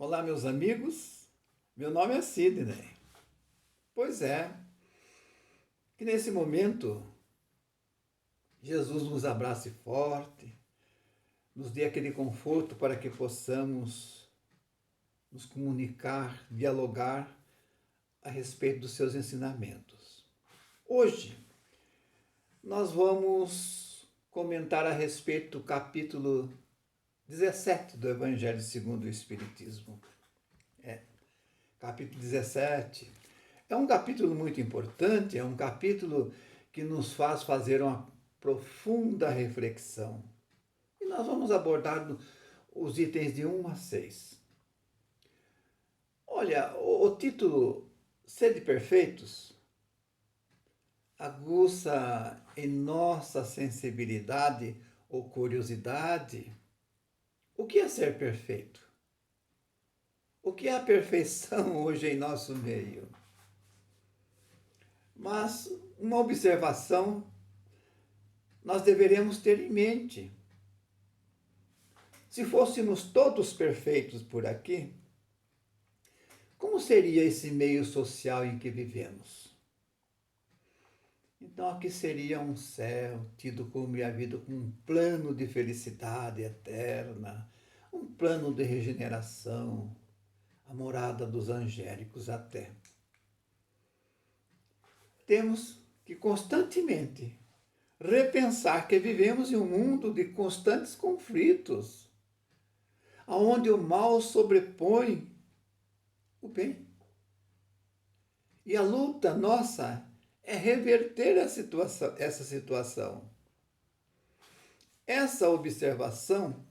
Olá, meus amigos. Meu nome é Sidney. Pois é, que nesse momento Jesus nos abrace forte, nos dê aquele conforto para que possamos nos comunicar, dialogar a respeito dos seus ensinamentos. Hoje nós vamos comentar a respeito do capítulo 17 do Evangelho segundo o Espiritismo. Capítulo 17. É um capítulo muito importante, é um capítulo que nos faz fazer uma profunda reflexão. E nós vamos abordar os itens de 1 a 6. Olha, o título Sede Perfeitos aguça em nossa sensibilidade ou curiosidade o que é ser perfeito? O que é a perfeição hoje em nosso meio? Mas uma observação nós deveremos ter em mente. Se fôssemos todos perfeitos por aqui, como seria esse meio social em que vivemos? Então aqui seria um céu tido como havido com um plano de felicidade eterna, um plano de regeneração, a morada dos angélicos até. Temos que constantemente repensar que vivemos em um mundo de constantes conflitos, onde o mal sobrepõe o bem. E a luta nossa é reverter essa situação. Essa observação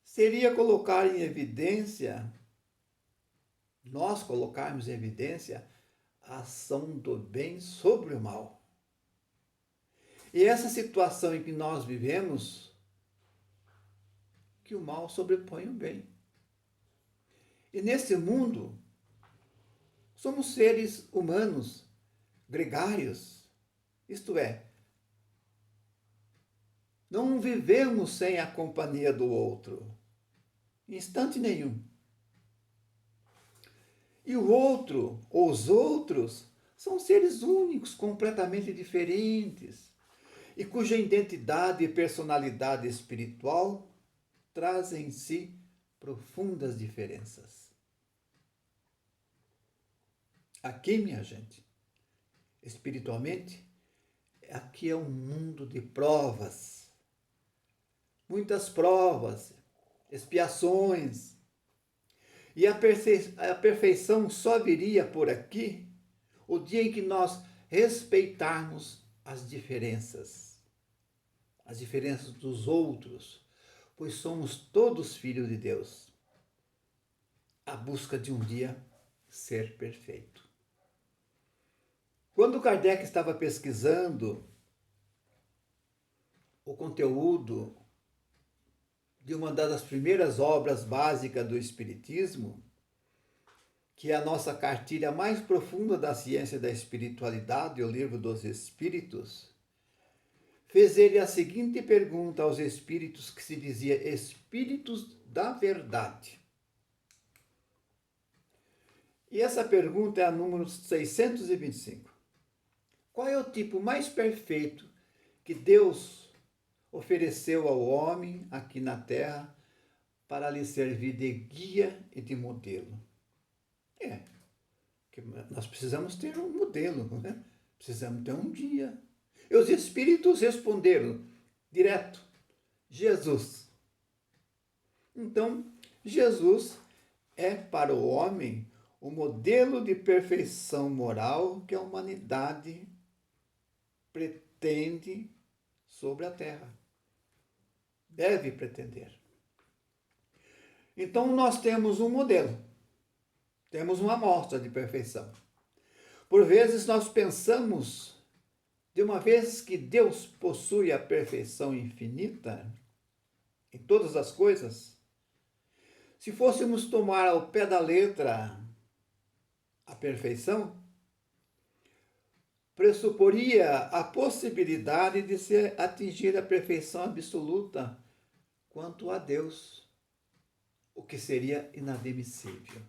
seria colocar em evidência, nós colocarmos em evidência a ação do bem sobre o mal. E essa situação em que nós vivemos, que o mal sobrepõe o bem. E nesse mundo, somos seres humanos, gregários, isto é, não vivemos sem a companhia do outro, em instante nenhum. E o outro, ou os outros, são seres únicos, completamente diferentes, e cuja identidade e personalidade espiritual trazem em si profundas diferenças. Aqui, minha gente, espiritualmente, aqui é um mundo de provas. Muitas provas, expiações. E a perfeição só viria por aqui o dia em que nós respeitarmos as diferenças dos outros, pois somos todos filhos de Deus. A busca de um dia ser perfeito. Quando Kardec estava pesquisando o conteúdo de uma das primeiras obras básicas do Espiritismo, que é a nossa cartilha mais profunda da ciência da espiritualidade, o Livro dos Espíritos, fez ele a seguinte pergunta aos espíritos que se dizia espíritos da verdade. E essa pergunta é a número 625. Qual é o tipo mais perfeito que Deus ofereceu ao homem aqui na Terra para lhe servir de guia e de modelo? Que nós precisamos ter um modelo, né? Precisamos ter um guia. E os espíritos responderam direto: Jesus. Então, Jesus é para o homem o modelo de perfeição moral que a humanidade pretende sobre a Terra. Deve pretender. Então, nós temos um modelo. Temos uma amostra de perfeição. Por vezes nós pensamos, de uma vez que Deus possui a perfeição infinita em todas as coisas, se fôssemos tomar ao pé da letra a perfeição, pressuporia a possibilidade de se atingir a perfeição absoluta quanto a Deus. o que seria inadmissível,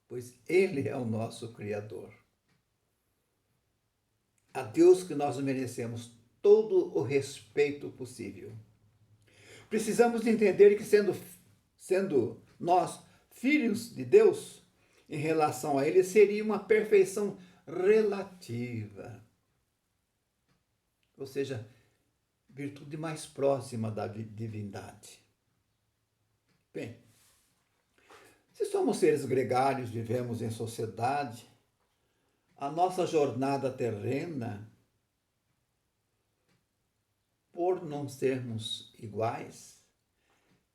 pois Ele é o nosso Criador. A Deus que nós merecemos todo o respeito possível. Precisamos entender que sendo nós filhos de Deus, em relação a Ele, seria uma perfeição relativa. Ou seja, virtude mais próxima da divindade. Bem, se somos seres gregários, vivemos em sociedade, a nossa jornada terrena, por não sermos iguais,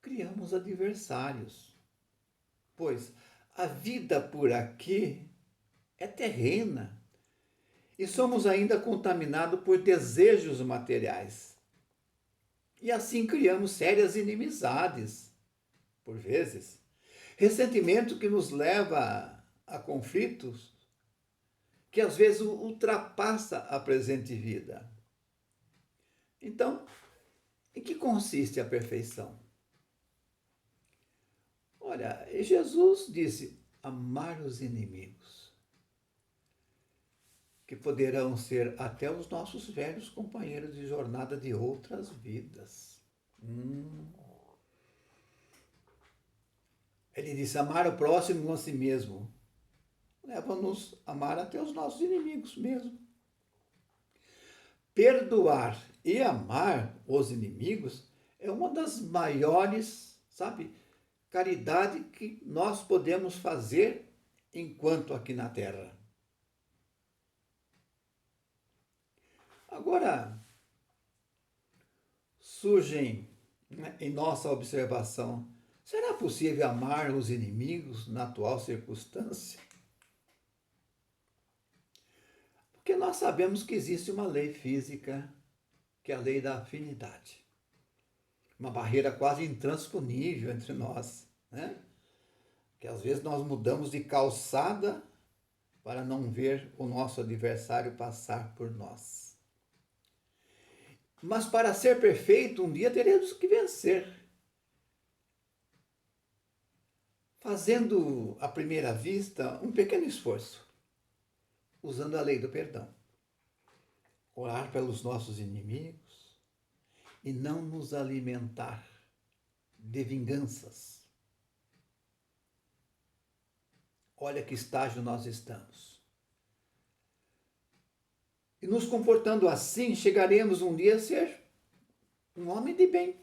criamos adversários, pois a vida por aqui é terrena e somos ainda contaminados por desejos materiais. E assim criamos sérias inimizades, por vezes, ressentimento que nos leva a conflitos que às vezes ultrapassa a presente vida. Então, em que consiste a perfeição? Olha, Jesus disse: amar os inimigos, que poderão ser até os nossos velhos companheiros de jornada de outras vidas. Ele disse: amar o próximo a si mesmo leva-nos a amar até os nossos inimigos mesmo. Perdoar e amar os inimigos é uma das maiores, caridade que nós podemos fazer enquanto aqui na Terra. Agora, surgem em nossa observação: será possível amar os inimigos na atual circunstância? Porque nós sabemos que existe uma lei física, que é a lei da afinidade. Uma barreira quase intransponível entre nós, né? Que às vezes nós mudamos de calçada para não ver o nosso adversário passar por nós. Mas para ser perfeito, um dia teremos que vencer. Fazendo, à primeira vista, um pequeno esforço, usando a lei do perdão. Orar pelos nossos inimigos e não nos alimentar de vinganças. Olha que estágio nós estamos. E nos comportando assim, chegaremos um dia a ser um homem de bem.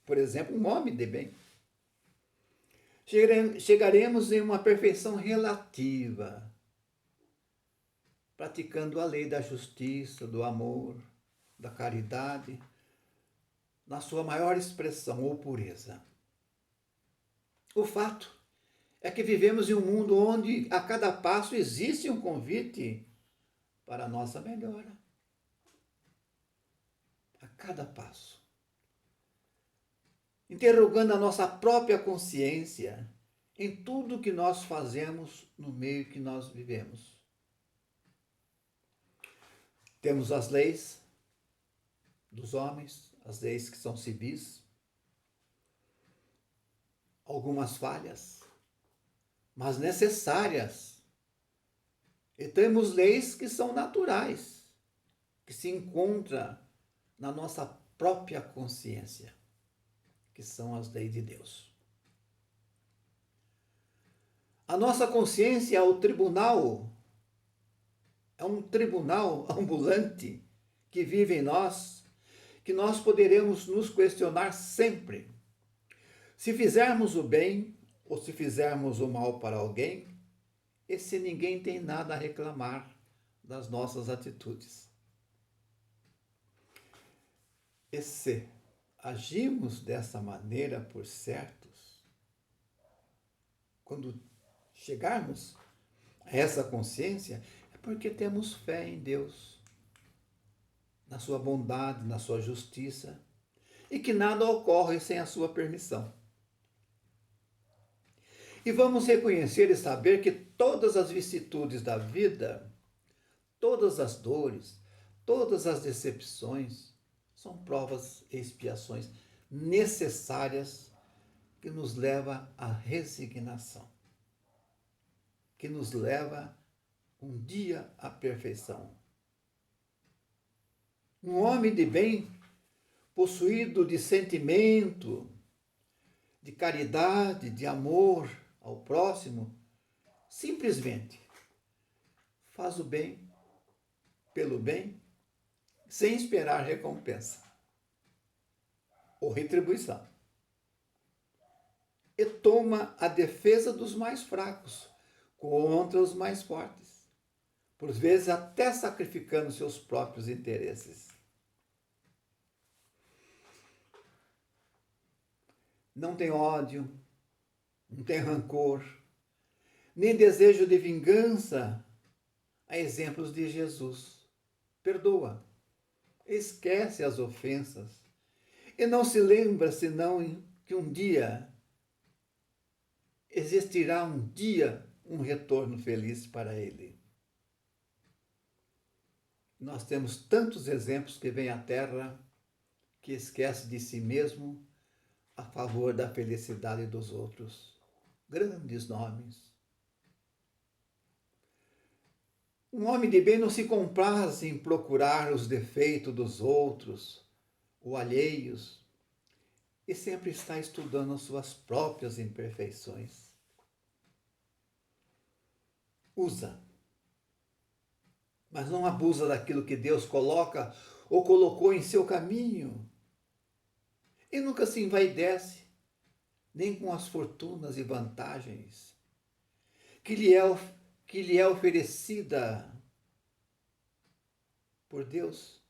Por exemplo, um homem de bem. Chegaremos em uma perfeição relativa, praticando a lei da justiça, do amor, da caridade, na sua maior expressão ou pureza. O fato é que vivemos em um mundo onde a cada passo existe um convite para a nossa melhora. A cada passo. Interrogando a nossa própria consciência em tudo que nós fazemos no meio que nós vivemos. Temos as leis dos homens, as leis que são civis, algumas falhas, mas necessárias. E temos leis que são naturais, que se encontram na nossa própria consciência, que são as leis de Deus. A nossa consciência é o tribunal, é um tribunal ambulante que vive em nós, que nós poderemos nos questionar sempre. Se fizermos o bem ou se fizermos o mal para alguém, esse ninguém tem nada a reclamar das nossas atitudes. E se agimos dessa maneira por certos, quando chegarmos a essa consciência, é porque temos fé em Deus, na sua bondade, na sua justiça, e que nada ocorre sem a sua permissão. E vamos reconhecer e saber que todas as vicissitudes da vida, todas as dores, todas as decepções, são provas e expiações necessárias que nos leva à resignação, que nos leva um dia à perfeição. Um homem de bem, possuído de sentimento, de caridade, de amor ao próximo, simplesmente faz o bem pelo bem, sem esperar recompensa ou retribuição. E toma a defesa dos mais fracos contra os mais fortes, por vezes até sacrificando seus próprios interesses. Não tem ódio, não tem rancor, nem desejo de vingança, a exemplos de Jesus. Perdoa, esquece as ofensas e não se lembra senão que um dia existirá um retorno feliz para ele. Nós temos tantos exemplos que vêm à Terra que esquece de si mesmo a favor da felicidade dos outros. Grandes nomes. Um homem de bem não se compraz em procurar os defeitos dos outros ou alheios e sempre está estudando as suas próprias imperfeições. Usa, mas não abusa daquilo que Deus coloca ou colocou em seu caminho. E nunca se envaidece, nem com as fortunas e vantagens que lhe é oferecida por Deus,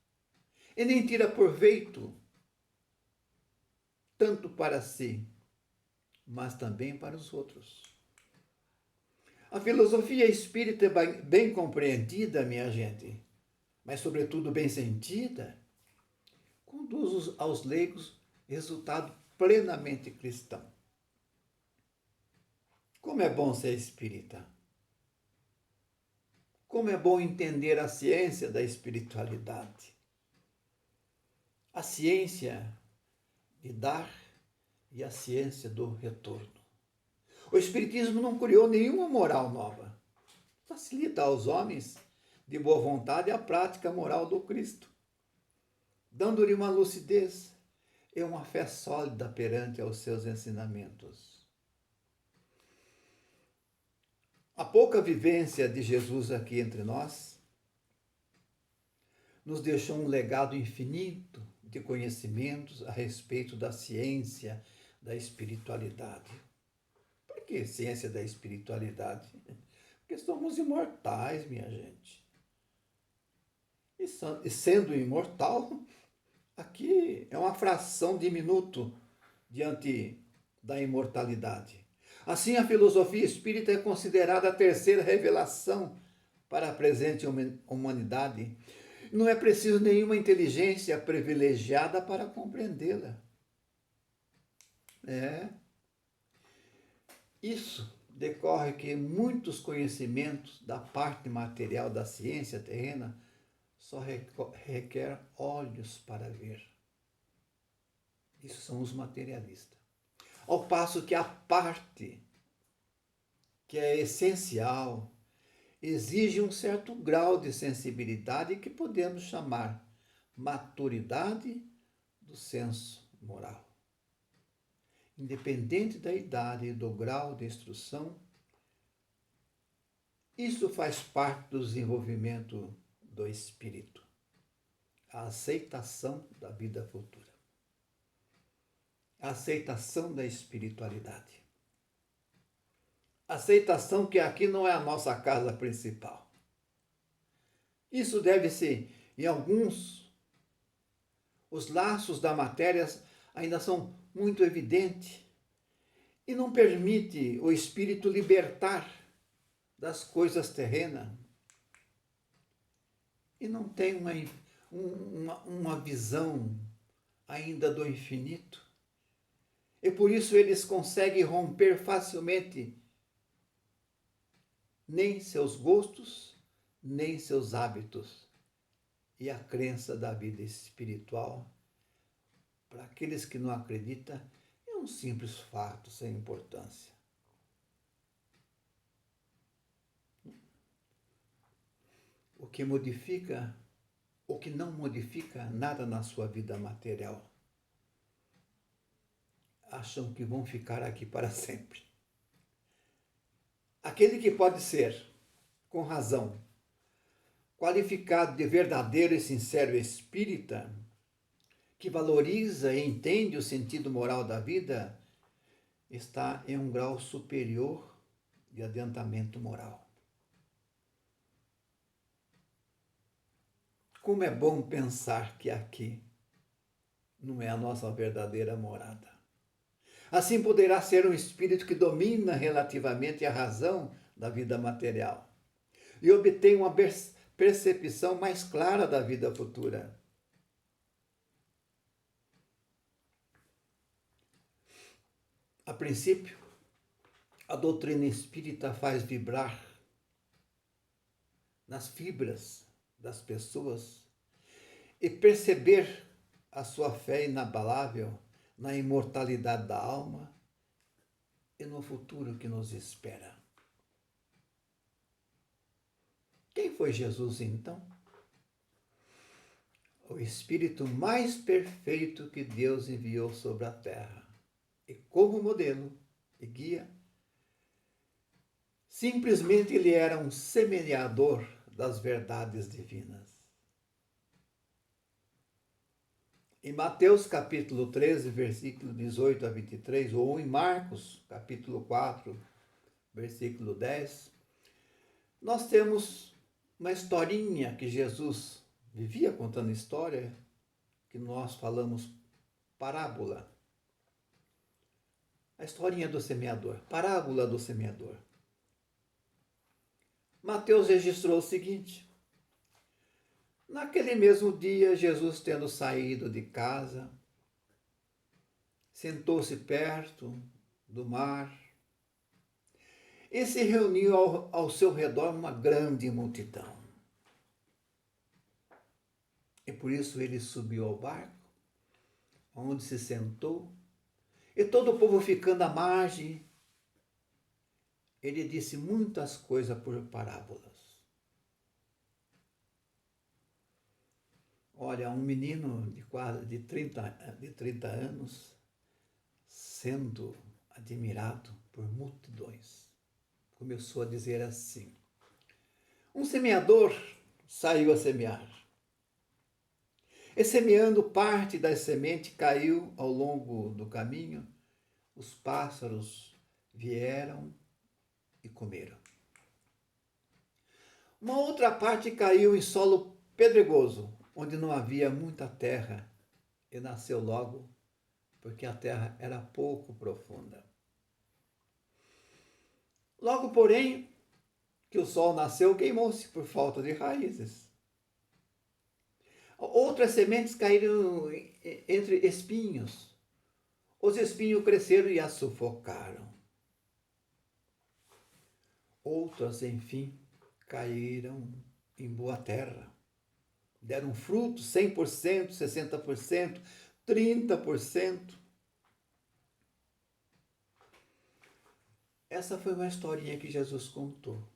e nem tira proveito tanto para si, mas também para os outros. A filosofia espírita é bem compreendida, minha gente, mas sobretudo bem sentida, conduz aos leigos resultado plenamente cristão. Como é bom ser espírita! Como é bom entender a ciência da espiritualidade. A ciência de dar e a ciência do retorno. O Espiritismo não criou nenhuma moral nova. Facilita aos homens de boa vontade a prática moral do Cristo, dando-lhe uma lucidez e uma fé sólida perante aos seus ensinamentos. A pouca vivência de Jesus aqui entre nós nos deixou um legado infinito de conhecimentos a respeito da ciência da espiritualidade. Por que ciência da espiritualidade? Porque somos imortais, minha gente. E sendo imortal, aqui é uma fração de minuto diante da imortalidade. Assim, a filosofia espírita é considerada a terceira revelação para a presente humanidade. Não é preciso nenhuma inteligência privilegiada para compreendê-la. Isso decorre que muitos conhecimentos da parte material da ciência terrena só requer olhos para ver. Isso são os materialistas. Ao passo que a parte que é essencial exige um certo grau de sensibilidade que podemos chamar maturidade do senso moral. Independente da idade e do grau de instrução, isso faz parte do desenvolvimento do espírito, a aceitação da vida futura, a aceitação da espiritualidade. Aceitação que aqui não é a nossa casa principal. Isso deve-se, em alguns, os laços da matéria ainda são muito evidentes e não permite o espírito libertar das coisas terrenas. E não tem uma visão ainda do infinito. E por isso eles conseguem romper facilmente nem seus gostos, nem seus hábitos. E a crença da vida espiritual, para aqueles que não acreditam, é um simples fato sem importância. O que modifica, o que não modifica nada na sua vida material, acham que vão ficar aqui para sempre. Aquele que pode ser, com razão, qualificado de verdadeiro e sincero espírita, que valoriza e entende o sentido moral da vida, está em um grau superior de adiantamento moral. Como é bom pensar que aqui não é a nossa verdadeira morada. Assim poderá ser um espírito que domina relativamente a razão da vida material e obtém uma percepção mais clara da vida futura. A princípio, a doutrina espírita faz vibrar nas fibras das pessoas e perceber a sua fé inabalável na imortalidade da alma e no futuro que nos espera. Quem foi Jesus então? O Espírito mais perfeito que Deus enviou sobre a terra. E como modelo e guia, simplesmente ele era um semeador das verdades divinas. Em Mateus capítulo 13, versículo 18 a 23, ou em Marcos capítulo 4, versículo 10, nós temos uma historinha que Jesus vivia contando história, que nós falamos parábola. A historinha do semeador, parábola do semeador. Mateus registrou o seguinte: naquele mesmo dia, Jesus, tendo saído de casa, sentou-se perto do mar e se reuniu ao seu redor uma grande multidão. E por isso ele subiu ao barco, onde se sentou, e todo o povo ficando à margem, ele disse muitas coisas por parábolas. Olha, um menino de quase de 30 anos sendo admirado por multidões, começou a dizer assim: um semeador saiu a semear. E semeando parte da semente caiu ao longo do caminho, os pássaros vieram e comeram. Uma outra parte caiu em solo pedregoso, onde não havia muita terra, e nasceu logo, porque a terra era pouco profunda. Logo, porém, que o sol nasceu, queimou-se por falta de raízes. Outras sementes caíram entre espinhos. Os espinhos cresceram e as sufocaram. Outras, enfim, caíram em boa terra. Deram frutos 100%, 60%, 30%. Essa foi uma historinha que Jesus contou.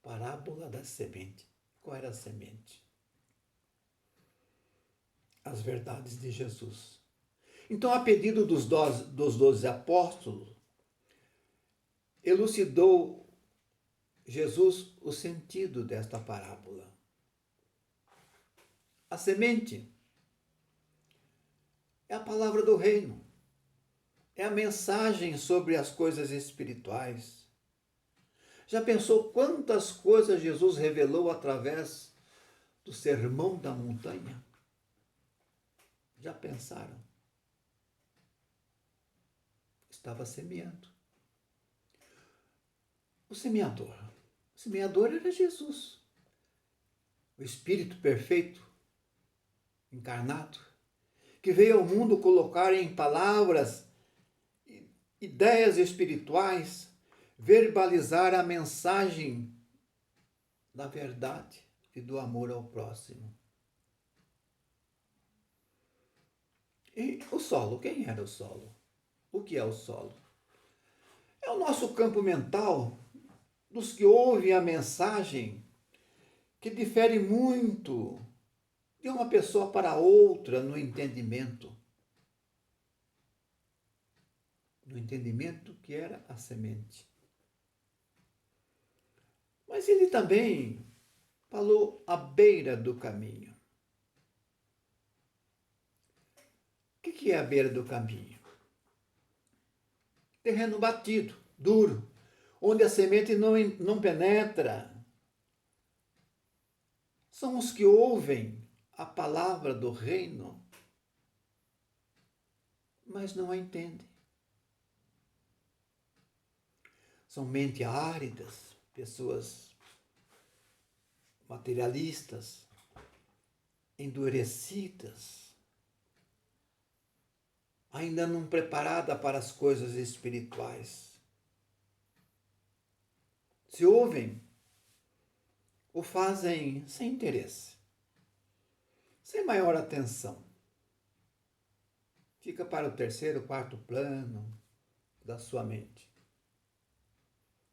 Parábola da semente. Qual era a semente? As verdades de Jesus. Então, a pedido dos 12 apóstolos, elucidou Jesus o sentido desta parábola. A semente é a palavra do reino, é a mensagem sobre as coisas espirituais. Já pensou quantas coisas Jesus revelou através do Sermão da Montanha? Já pensaram? Estava semeando. O semeador era Jesus, o Espírito perfeito, encarnado, que veio ao mundo colocar em palavras, ideias espirituais, verbalizar a mensagem da verdade e do amor ao próximo. E o solo, quem era o solo? O que é o solo? É o nosso campo mental dos que ouvem a mensagem que difere muito de uma pessoa para outra no entendimento. No entendimento que era a semente. Mas ele também falou à beira do caminho. O que é a beira do caminho? Terreno batido, duro, onde a semente não penetra. São os que ouvem a palavra do reino, mas não a entendem. São mentes áridas, pessoas materialistas, endurecidas, ainda não preparada para as coisas espirituais. Se ouvem, o fazem sem interesse, sem maior atenção. Fica para o terceiro, quarto plano da sua mente,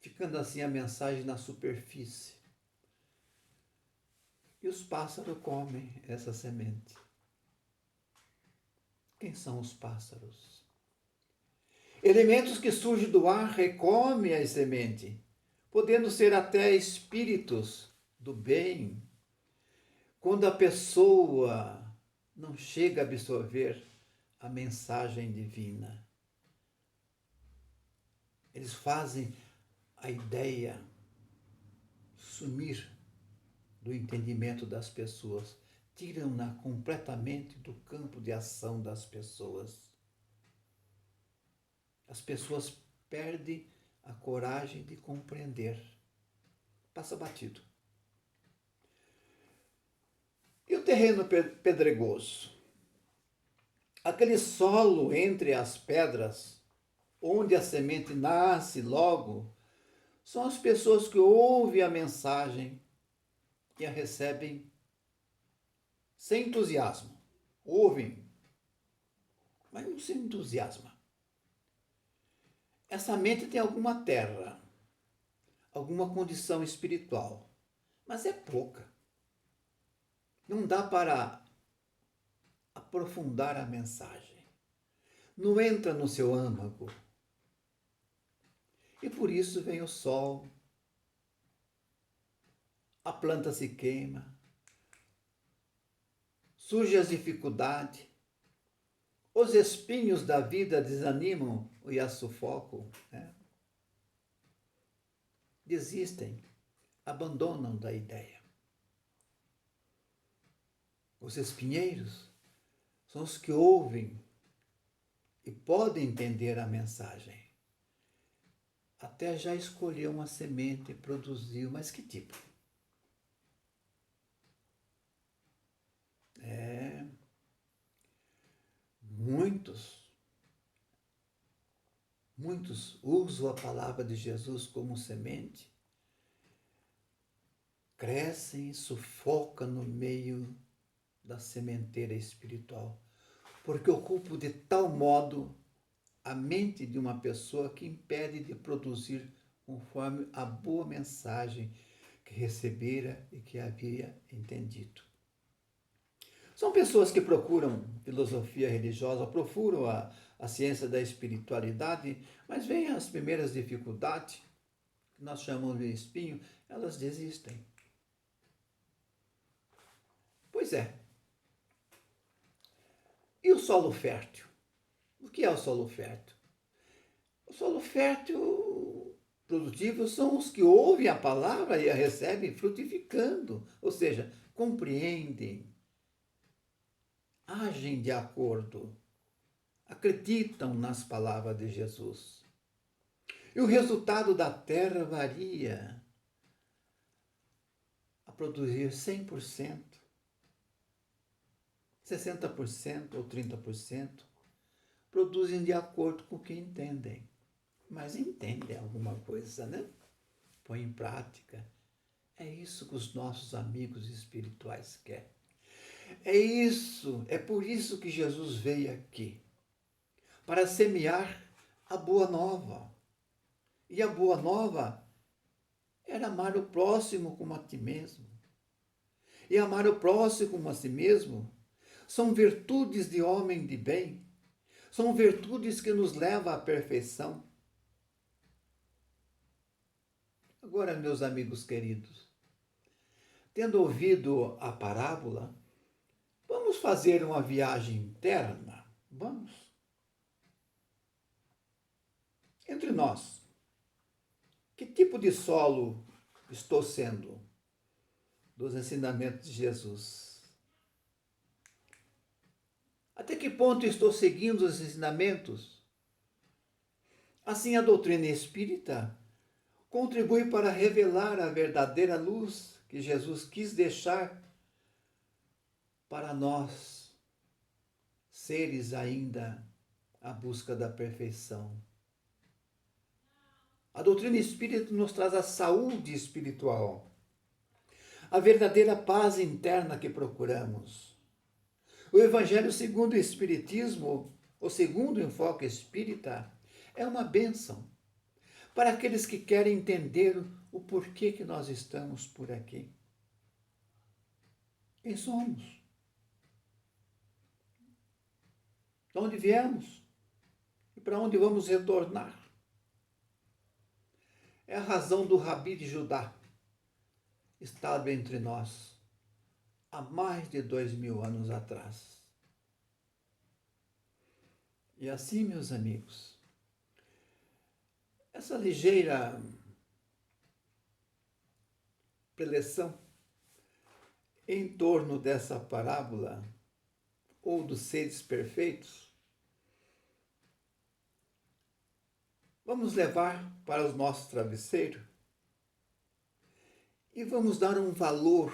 ficando assim a mensagem na superfície. E os pássaros comem essa semente. Quem são os pássaros? Elementos que surgem do ar recomem a semente, podendo ser até espíritos do bem, quando a pessoa não chega a absorver a mensagem divina. Eles fazem a ideia sumir do entendimento das pessoas, tiram-na completamente do campo de ação das pessoas. As pessoas perdem a coragem de compreender. Passa batido. E o terreno pedregoso? Aquele solo entre as pedras, onde a semente nasce logo, são as pessoas que ouvem a mensagem e a recebem sem entusiasmo. Ouvem, mas não se entusiasma. Essa mente tem alguma terra, alguma condição espiritual, mas é pouca. Não dá para aprofundar a mensagem. Não entra no seu âmago. E por isso vem o sol, a planta se queima, surgem as dificuldades, os espinhos da vida desanimam e a sufocam, né? Desistem, abandonam da ideia. Os espinheiros são os que ouvem e podem entender a mensagem. Até já escolheu uma semente e produziu, mas que tipo? Muitos usam a palavra de Jesus como semente, crescem e sufocam no meio da sementeira espiritual, porque ocupam de tal modo a mente de uma pessoa que impede de produzir conforme a boa mensagem que recebera e que havia entendido. São pessoas que procuram filosofia religiosa, procuram a ciência da espiritualidade, mas vêm as primeiras dificuldades, que nós chamamos de espinho, elas desistem. Pois é. E o solo fértil? O que é o solo fértil? O solo fértil produtivo são os que ouvem a palavra e a recebem frutificando, ou seja, compreendem, agem de acordo, acreditam nas palavras de Jesus. E o resultado da terra varia a produzir 100%, 60% ou 30%, produzem de acordo com o que entendem. Mas entendem alguma coisa, né? Põe em prática. É isso que os nossos amigos espirituais querem. É isso, é por isso que Jesus veio aqui, para semear a boa nova. E a boa nova era amar o próximo como a ti mesmo. E amar o próximo como a si mesmo são virtudes de homem de bem, são virtudes que nos levam à perfeição. Agora, meus amigos queridos, tendo ouvido a parábola, vamos fazer uma viagem interna? Vamos. Entre nós, que tipo de solo estou sendo dos ensinamentos de Jesus? Até que ponto estou seguindo os ensinamentos? Assim, a doutrina espírita contribui para revelar a verdadeira luz que Jesus quis deixar para nós, seres ainda à busca da perfeição. A doutrina espírita nos traz a saúde espiritual, a verdadeira paz interna que procuramos. O Evangelho segundo o Espiritismo, o segundo enfoque espírita, é uma bênção para aqueles que querem entender o porquê que nós estamos por aqui. Quem somos? De onde viemos? E para onde vamos retornar? É a razão do Rabi de Judá estar entre nós há mais de 2000 anos atrás. E assim, meus amigos, essa ligeira preleção em torno dessa parábola ou dos seres perfeitos, vamos levar para os nossos travesseiros e vamos dar um valor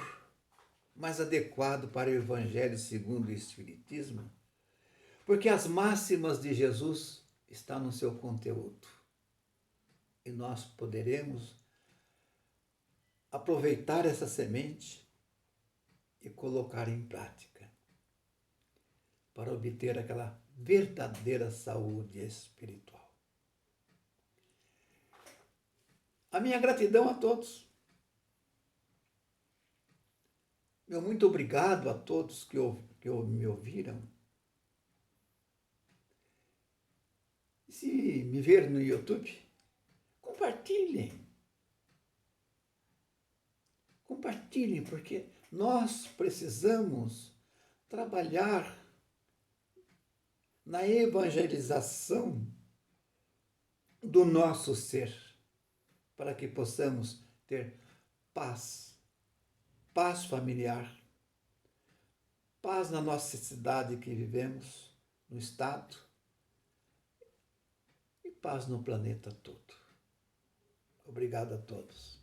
mais adequado para o Evangelho segundo o Espiritismo, porque as máximas de Jesus estão no seu conteúdo e nós poderemos aproveitar essa semente e colocar em prática para obter aquela verdadeira saúde espiritual. A minha gratidão a todos. Meu muito obrigado a todos que me ouviram. E se me ver no YouTube, compartilhem. Compartilhem, porque nós precisamos trabalhar na evangelização do nosso ser, para que possamos ter paz, paz familiar, paz na nossa cidade que vivemos, no estado, e paz no planeta todo. Obrigado a todos.